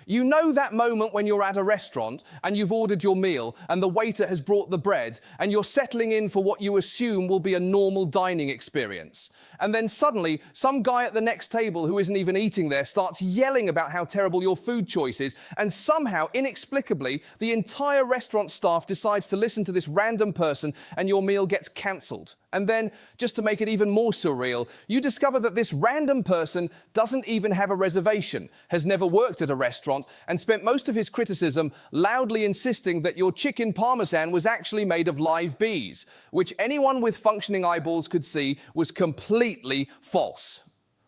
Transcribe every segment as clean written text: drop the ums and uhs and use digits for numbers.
You know that moment when you're at a restaurant and you've ordered your meal and the waiter has brought the bread and you're settling in for what you assume will be a normal dining experience. And then suddenly, some guy at the next table who isn't even eating there starts yelling about how terrible your food choice is, and somehow, inexplicably, the entire restaurant staff decides to listen to this random person and your meal gets cancelled. And then, just to make it even more surreal, you discover that this random person doesn't even have a reservation, has never worked at a restaurant, and spent most of his criticism loudly insisting that your chicken parmesan was actually made of live bees, which anyone with functioning eyeballs could see was completely false.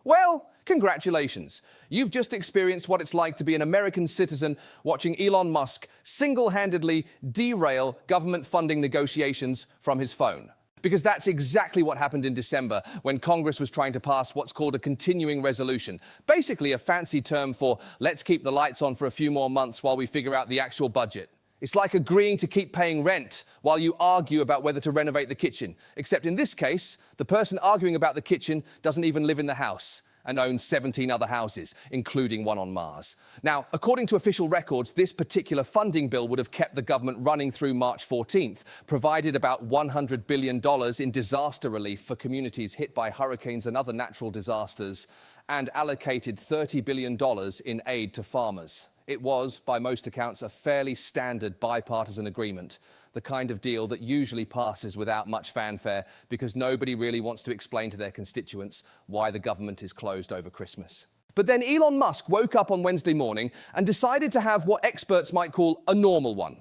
Well, congratulations. You've just experienced what it's like to be an American citizen watching Elon Musk single-handedly derail government funding negotiations from his phone. Because that's exactly what happened in December when Congress was trying to pass what's called a continuing resolution. Basically a fancy term for let's keep the lights on for a few more months while we figure out the actual budget. It's like agreeing to keep paying rent while you argue about whether to renovate the kitchen. Except in this case, the person arguing about the kitchen doesn't even live in the house and owns 17 other houses, including one on Mars. Now, according to official records, this particular funding bill would have kept the government running through March 14th, provided about $100 billion in disaster relief for communities hit by hurricanes and other natural disasters, and allocated $30 billion in aid to farmers. It was, by most accounts, a fairly standard bipartisan agreement, the kind of deal that usually passes without much fanfare because nobody really wants to explain to their constituents why the government is closed over Christmas. But then Elon Musk woke up on Wednesday morning and decided to have what experts might call a normal one.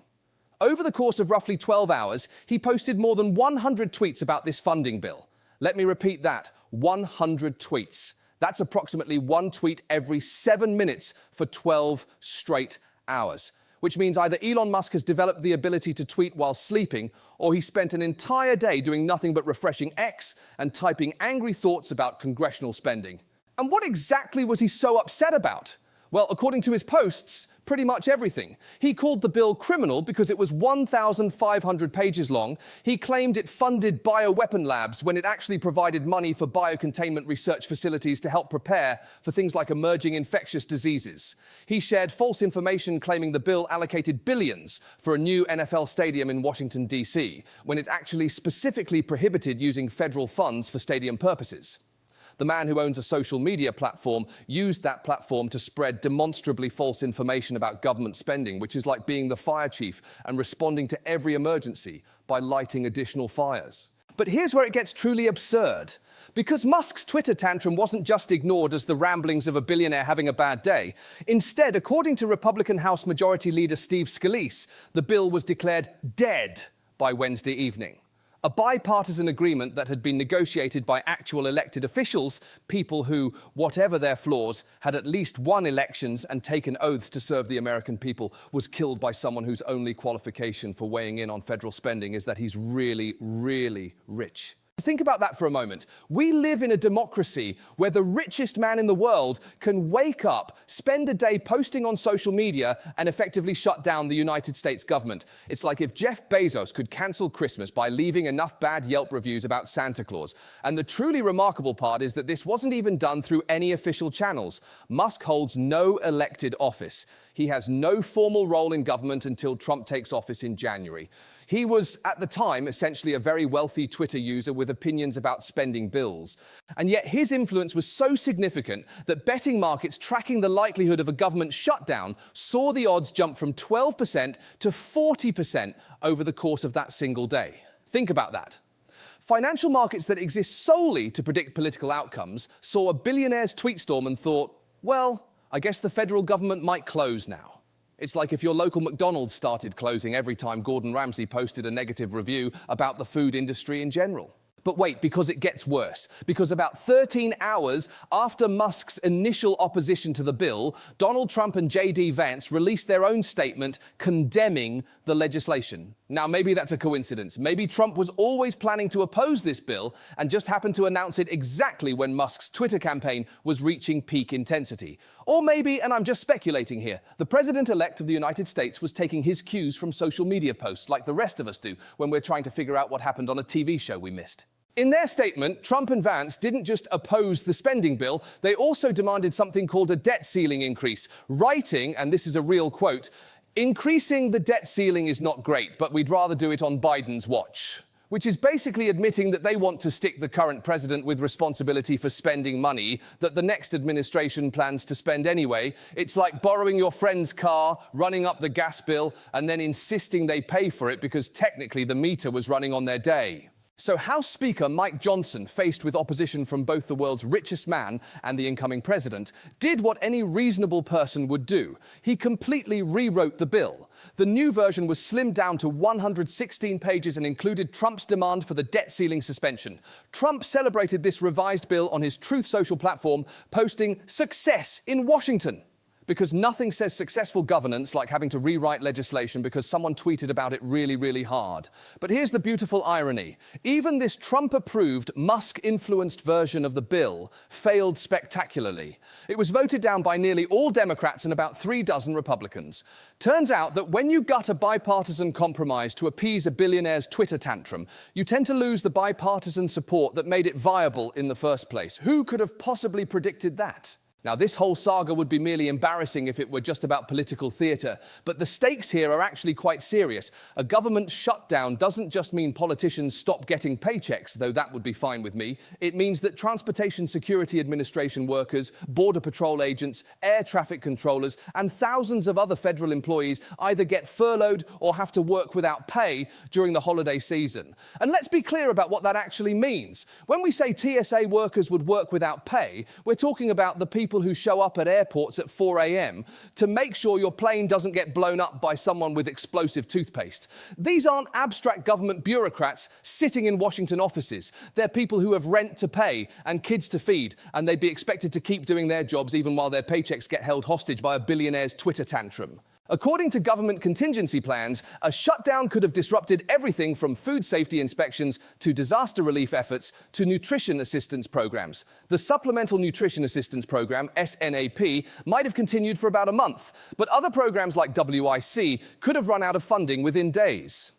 Over the course of roughly 12 hours, he posted more than 100 tweets about this funding bill. Let me repeat that, 100 tweets. That's approximately one tweet every 7 minutes for 12 straight hours. Which means either Elon Musk has developed the ability to tweet while sleeping, or he spent an entire day doing nothing but refreshing X and typing angry thoughts about congressional spending. And what exactly was he so upset about? Well, according to his posts, pretty much everything. He called the bill criminal because it was 1,500 pages long. He claimed it funded bioweapon labs when it actually provided money for biocontainment research facilities to help prepare for things like emerging infectious diseases. He shared false information claiming the bill allocated billions for a new NFL stadium in Washington, D.C., when it actually specifically prohibited using federal funds for stadium purposes. The man who owns a social media platform used that platform to spread demonstrably false information about government spending, which is like being the fire chief and responding to every emergency by lighting additional fires. But here's where it gets truly absurd. Because Musk's Twitter tantrum wasn't just ignored as the ramblings of a billionaire having a bad day. Instead, according to Republican House Majority Leader Steve Scalise, the bill was declared dead by Wednesday evening. A bipartisan agreement that had been negotiated by actual elected officials, people who, whatever their flaws, had at least won elections and taken oaths to serve the American people, was killed by someone whose only qualification for weighing in on federal spending is that he's really, really rich. Think about that for a moment. We live in a democracy where the richest man in the world can wake up, spend a day posting on social media, and effectively shut down the United States government. It's like if Jeff Bezos could cancel Christmas by leaving enough bad Yelp reviews about Santa Claus. And the truly remarkable part is that this wasn't even done through any official channels. Musk holds no elected office. He has no formal role in government until Trump takes office in January. He was, at the time, essentially a very wealthy Twitter user with opinions about spending bills. And yet his influence was so significant that betting markets tracking the likelihood of a government shutdown saw the odds jump from 12% to 40% over the course of that single day. Think about that. Financial markets that exist solely to predict political outcomes saw a billionaire's tweet storm and thought, well, I guess the federal government might close now. It's like if your local McDonald's started closing every time Gordon Ramsay posted a negative review about the food industry in general. But wait, because it gets worse. Because about 13 hours after Musk's initial opposition to the bill, Donald Trump and J.D. Vance released their own statement condemning the legislation. Now, maybe that's a coincidence. Maybe Trump was always planning to oppose this bill and just happened to announce it exactly when Musk's Twitter campaign was reaching peak intensity. Or maybe, and I'm just speculating here, the president-elect of the United States was taking his cues from social media posts like the rest of us do when we're trying to figure out what happened on a TV show we missed. In their statement, Trump and Vance didn't just oppose the spending bill, they also demanded something called a debt ceiling increase, writing, and this is a real quote, "Increasing the debt ceiling is not great, but we'd rather do it on Biden's watch." Which is basically admitting that they want to stick the current president with responsibility for spending money that the next administration plans to spend anyway. It's like borrowing your friend's car, running up the gas bill, and then insisting they pay for it because technically the meter was running on their day. So House Speaker Mike Johnson, faced with opposition from both the world's richest man and the incoming president, did what any reasonable person would do. He completely rewrote the bill. The new version was slimmed down to 116 pages and included Trump's demand for the debt ceiling suspension. Trump celebrated this revised bill on his Truth Social platform, posting "Success in Washington." Because nothing says successful governance like having to rewrite legislation because someone tweeted about it really, really hard. But here's the beautiful irony. Even this Trump-approved, Musk-influenced version of the bill failed spectacularly. It was voted down by nearly all Democrats and about 36 Republicans. Turns out that when you gut a bipartisan compromise to appease a billionaire's Twitter tantrum, you tend to lose the bipartisan support that made it viable in the first place. Who could have possibly predicted that? Now, this whole saga would be merely embarrassing if it were just about political theatre, but the stakes here are actually quite serious. A government shutdown doesn't just mean politicians stop getting paychecks, though that would be fine with me. It means that Transportation Security Administration workers, Border Patrol agents, air traffic controllers, and thousands of other federal employees either get furloughed or have to work without pay during the holiday season. And let's be clear about what that actually means. When we say TSA workers would work without pay, we're talking about the people who show up at airports at 4 a.m. to make sure your plane doesn't get blown up by someone with explosive toothpaste. These aren't abstract government bureaucrats sitting in Washington offices. They're people who have rent to pay and kids to feed, and they'd be expected to keep doing their jobs even while their paychecks get held hostage by a billionaire's Twitter tantrum. According to government contingency plans, a shutdown could have disrupted everything from food safety inspections to disaster relief efforts to nutrition assistance programs. The Supplemental Nutrition Assistance Program, SNAP, might have continued for about a month, but other programs like WIC could have run out of funding within days.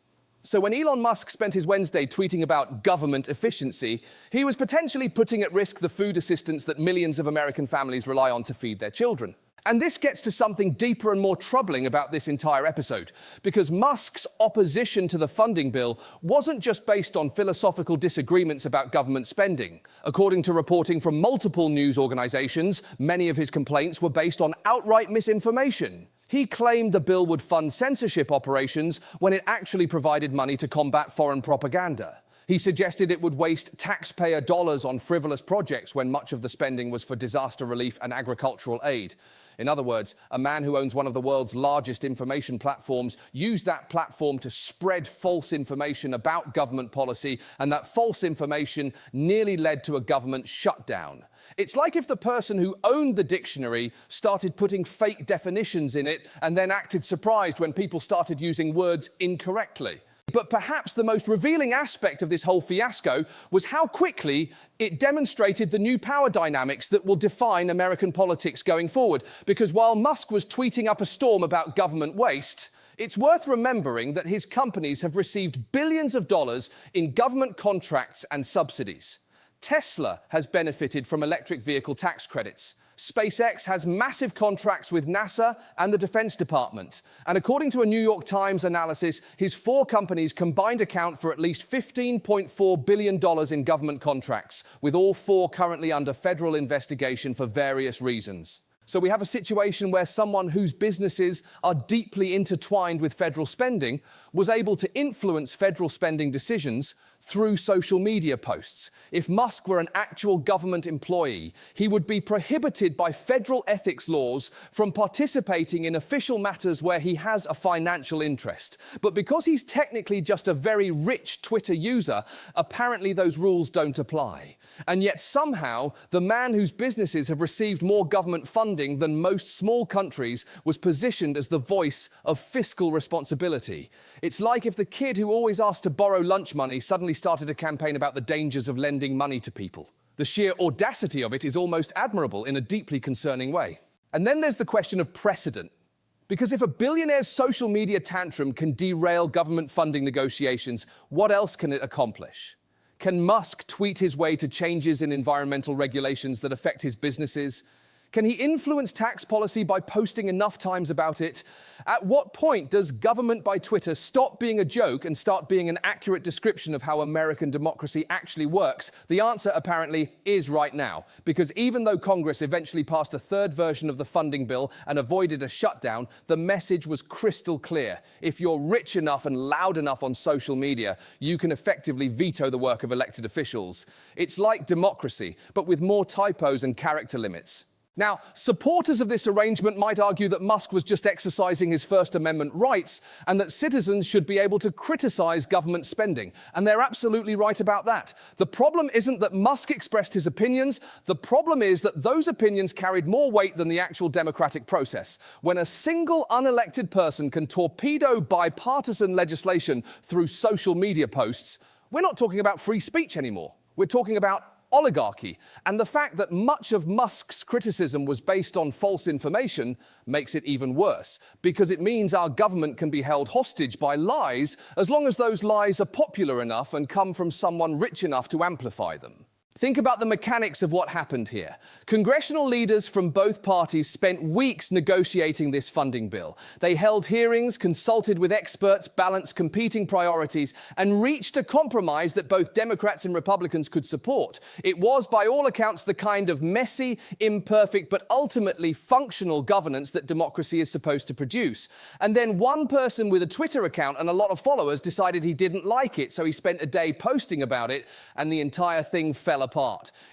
So when Elon Musk spent his Wednesday tweeting about government efficiency, he was potentially putting at risk the food assistance that millions of American families rely on to feed their children. And this gets to something deeper and more troubling about this entire episode, because Musk's opposition to the funding bill wasn't just based on philosophical disagreements about government spending. According to reporting from multiple news organizations, many of his complaints were based on outright misinformation. He claimed the bill would fund censorship operations when it actually provided money to combat foreign propaganda. He suggested it would waste taxpayer dollars on frivolous projects when much of the spending was for disaster relief and agricultural aid. In other words, a man who owns one of the world's largest information platforms used that platform to spread false information about government policy, and that false information nearly led to a government shutdown. It's like if the person who owned the dictionary started putting fake definitions in it and then acted surprised when people started using words incorrectly. But perhaps the most revealing aspect of this whole fiasco was how quickly it demonstrated the new power dynamics that will define American politics going forward. Because while Musk was tweeting up a storm about government waste, it's worth remembering that his companies have received billions of dollars in government contracts and subsidies. Tesla has benefited from electric vehicle tax credits. SpaceX has massive contracts with NASA and the Defense Department. And according to a New York Times analysis, his 4 companies combined account for at least $15.4 billion in government contracts, with all 4 currently under federal investigation for various reasons. So we have a situation where someone whose businesses are deeply intertwined with federal spending was able to influence federal spending decisions through social media posts. If Musk were an actual government employee, he would be prohibited by federal ethics laws from participating in official matters where he has a financial interest. But because he's technically just a very rich Twitter user, apparently those rules don't apply. And yet somehow, the man whose businesses have received more government funding than most small countries was positioned as the voice of fiscal responsibility. It's like if the kid who always asked to borrow lunch money suddenly started a campaign about the dangers of lending money to people. The sheer audacity of it is almost admirable in a deeply concerning way. And then there's the question of precedent. Because if a billionaire's social media tantrum can derail government funding negotiations, what else can it accomplish? Can Musk tweet his way to changes in environmental regulations that affect his businesses? Can he influence tax policy by posting enough times about it? At what point does government by Twitter stop being a joke and start being an accurate description of how American democracy actually works? The answer, apparently, is right now. Because even though Congress eventually passed a third version of the funding bill and avoided a shutdown, the message was crystal clear. If you're rich enough and loud enough on social media, you can effectively veto the work of elected officials. It's like democracy, but with more typos and character limits. Now, supporters of this arrangement might argue that Musk was just exercising his First Amendment rights and that citizens should be able to criticize government spending. And they're absolutely right about that. The problem isn't that Musk expressed his opinions. The problem is that those opinions carried more weight than the actual democratic process. When a single unelected person can torpedo bipartisan legislation through social media posts, we're not talking about free speech anymore. We're talking about oligarchy. And the fact that much of Musk's criticism was based on false information makes it even worse, because it means our government can be held hostage by lies as long as those lies are popular enough and come from someone rich enough to amplify them. Think about the mechanics of what happened here. Congressional leaders from both parties spent weeks negotiating this funding bill. They held hearings, consulted with experts, balanced competing priorities, and reached a compromise that both Democrats and Republicans could support. It was, by all accounts, the kind of messy, imperfect, but ultimately functional governance that democracy is supposed to produce. And then one person with a Twitter account and a lot of followers decided he didn't like it, so he spent a day posting about it, and the entire thing fell apart.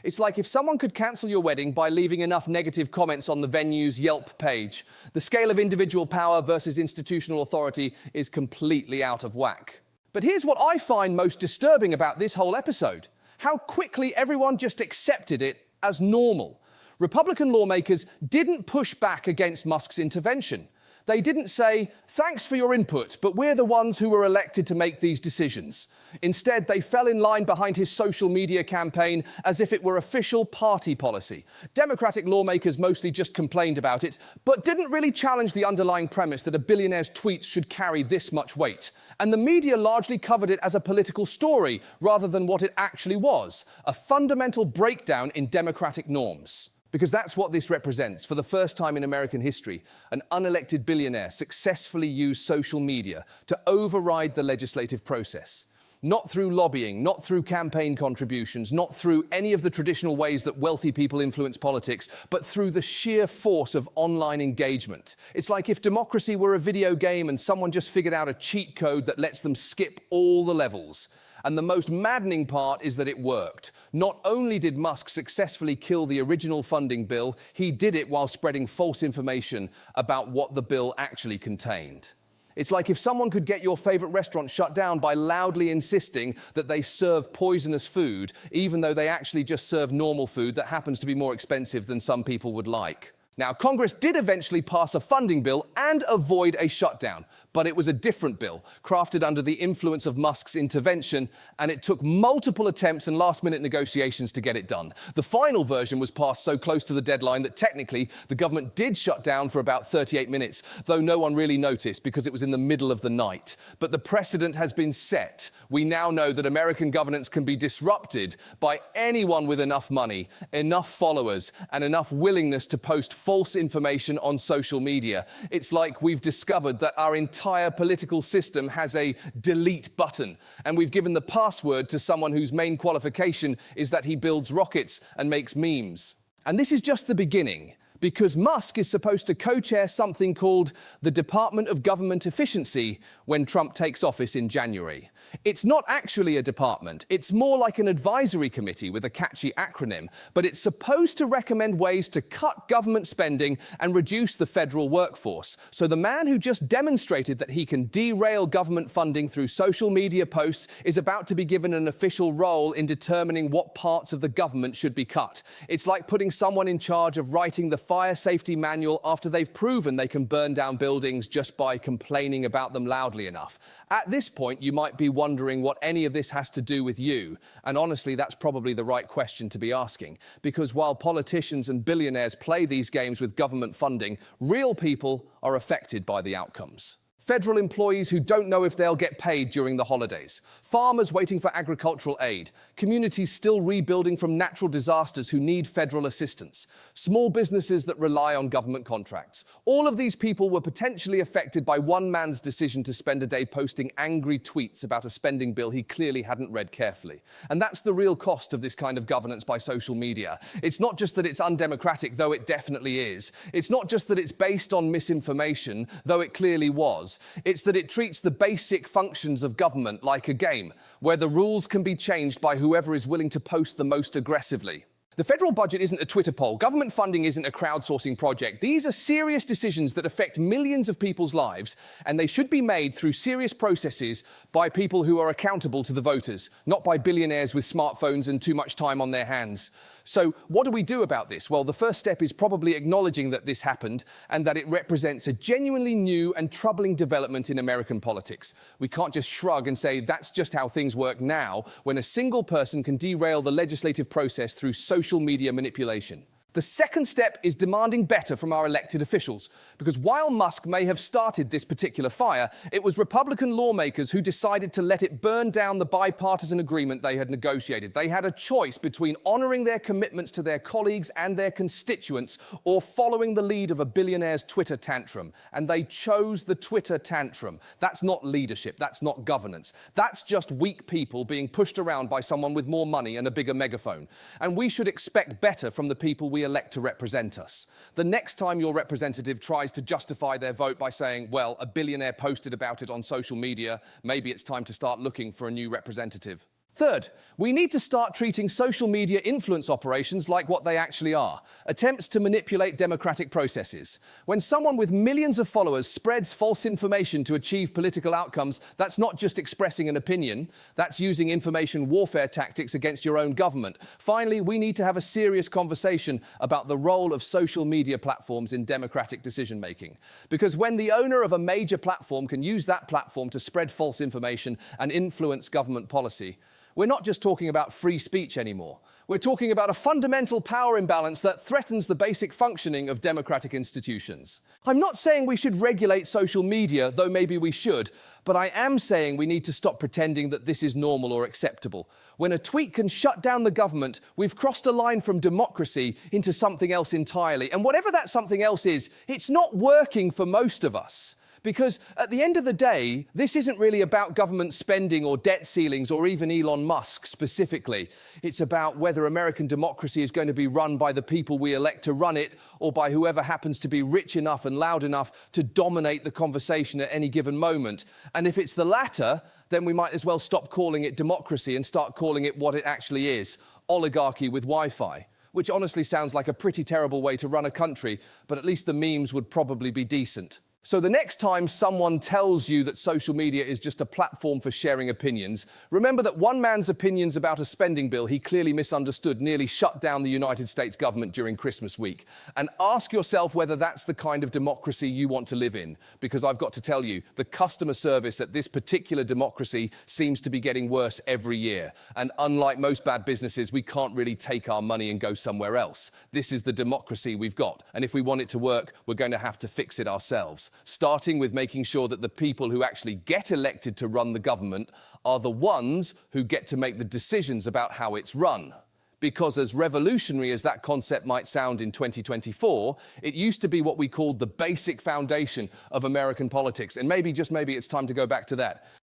It's like if someone could cancel your wedding by leaving enough negative comments on the venue's Yelp page. The scale of individual power versus institutional authority is completely out of whack. But here's what I find most disturbing about this whole episode: how quickly everyone just accepted it as normal. Republican lawmakers didn't push back against Musk's intervention. They didn't say, "Thanks for your input, but we're the ones who were elected to make these decisions." Instead, they fell in line behind his social media campaign as if it were official party policy. Democratic lawmakers mostly just complained about it, but didn't really challenge the underlying premise that a billionaire's tweets should carry this much weight. And the media largely covered it as a political story rather than what it actually was: a fundamental breakdown in democratic norms. Because that's what this represents. For the first time in American history, an unelected billionaire successfully used social media to override the legislative process. Not through lobbying, not through campaign contributions, not through any of the traditional ways that wealthy people influence politics, but through the sheer force of online engagement. It's like if democracy were a video game and someone just figured out a cheat code that lets them skip all the levels. And the most maddening part is that it worked. Not only did Musk successfully kill the original funding bill, he did it while spreading false information about what the bill actually contained. It's like if someone could get your favorite restaurant shut down by loudly insisting that they serve poisonous food, even though they actually just serve normal food that happens to be more expensive than some people would like. Now, Congress did eventually pass a funding bill and avoid a shutdown, but it was a different bill, crafted under the influence of Musk's intervention, and it took multiple attempts and last-minute negotiations to get it done. The final version was passed so close to the deadline that technically the government did shut down for about 38 minutes, though no one really noticed because it was in the middle of the night. But the precedent has been set. We now know that American governance can be disrupted by anyone with enough money, enough followers, and enough willingness to post false information on social media. It's like we've discovered that our entire political system has a delete button, and we've given the password to someone whose main qualification is that he builds rockets and makes memes. And this is just the beginning, because Musk is supposed to co-chair something called the Department of Government Efficiency when Trump takes office in January. It's not actually a department. It's more like an advisory committee with a catchy acronym, but it's supposed to recommend ways to cut government spending and reduce the federal workforce. So the man who just demonstrated that he can derail government funding through social media posts is about to be given an official role in determining what parts of the government should be cut. It's like putting someone in charge of writing the fire safety manual after they've proven they can burn down buildings just by complaining about them loudly enough. At this point, you might be wondering what any of this has to do with you. And honestly, that's probably the right question to be asking. Because while politicians and billionaires play these games with government funding, real people are affected by the outcomes. federal employees who don't know if they'll get paid during the holidays, farmers waiting for agricultural aid, communities still rebuilding from natural disasters who need federal assistance, small businesses that rely on government contracts. All of these people were potentially affected by one man's decision to spend a day posting angry tweets about a spending bill he clearly hadn't read carefully. And that's the real cost of this kind of governance by social media. It's not just that it's undemocratic, though it definitely is. It's not just that it's based on misinformation, though it clearly was. It's that it treats the basic functions of government like a game, where the rules can be changed by whoever is willing to post the most aggressively. The federal budget isn't a Twitter poll. Government funding isn't a crowdsourcing project. These are serious decisions that affect millions of people's lives, and they should be made through serious processes by people who are accountable to the voters, not by billionaires with smartphones and too much time on their hands. So what do we do about this? Well, the first step is probably acknowledging that this happened and that it represents a genuinely new and troubling development in American politics. We can't just shrug and say that's just how things work now, when a single person can derail the legislative process through social media manipulation. The second step is demanding better from our elected officials, because while Musk may have started this particular fire, it was Republican lawmakers who decided to let it burn down the bipartisan agreement they had negotiated. They had a choice between honoring their commitments to their colleagues and their constituents or following the lead of a billionaire's Twitter tantrum. And they chose the Twitter tantrum. That's not leadership. That's not governance. That's just weak people being pushed around by someone with more money and a bigger megaphone. And we should expect better from the people we elect to represent us. The next time your representative tries to justify their vote by saying, well, a billionaire posted about it on social media, maybe it's time to start looking for a new representative. Third, we need to start treating social media influence operations like what they actually are: attempts to manipulate democratic processes. When someone with millions of followers spreads false information to achieve political outcomes, that's not just expressing an opinion, that's using information warfare tactics against your own government. Finally, we need to have a serious conversation about the role of social media platforms in democratic decision-making. Because when the owner of a major platform can use that platform to spread false information and influence government policy, we're not just talking about free speech anymore. We're talking about a fundamental power imbalance that threatens the basic functioning of democratic institutions. I'm not saying we should regulate social media, though maybe we should, but I am saying we need to stop pretending that this is normal or acceptable. When a tweet can shut down the government, we've crossed a line from democracy into something else entirely. And whatever that something else is, it's not working for most of us. Because at the end of the day, this isn't really about government spending or debt ceilings or even Elon Musk specifically. It's about whether American democracy is going to be run by the people we elect to run it or by whoever happens to be rich enough and loud enough to dominate the conversation at any given moment. And if it's the latter, then we might as well stop calling it democracy and start calling it what it actually is: oligarchy with Wi-Fi. Which honestly sounds like a pretty terrible way to run a country, but at least the memes would probably be decent. So the next time someone tells you that social media is just a platform for sharing opinions, remember that one man's opinions about a spending bill he clearly misunderstood nearly shut down the United States government during Christmas week. And ask yourself whether that's the kind of democracy you want to live in. Because I've got to tell you, the customer service at this particular democracy seems to be getting worse every year. And unlike most bad businesses, we can't really take our money and go somewhere else. This is the democracy we've got. And if we want it to work, we're going to have to fix it ourselves. Starting with making sure that the people who actually get elected to run the government are the ones who get to make the decisions about how it's run. Because as revolutionary as that concept might sound in 2024, it used to be what we called the basic foundation of American politics. And maybe, just maybe, it's time to go back to that.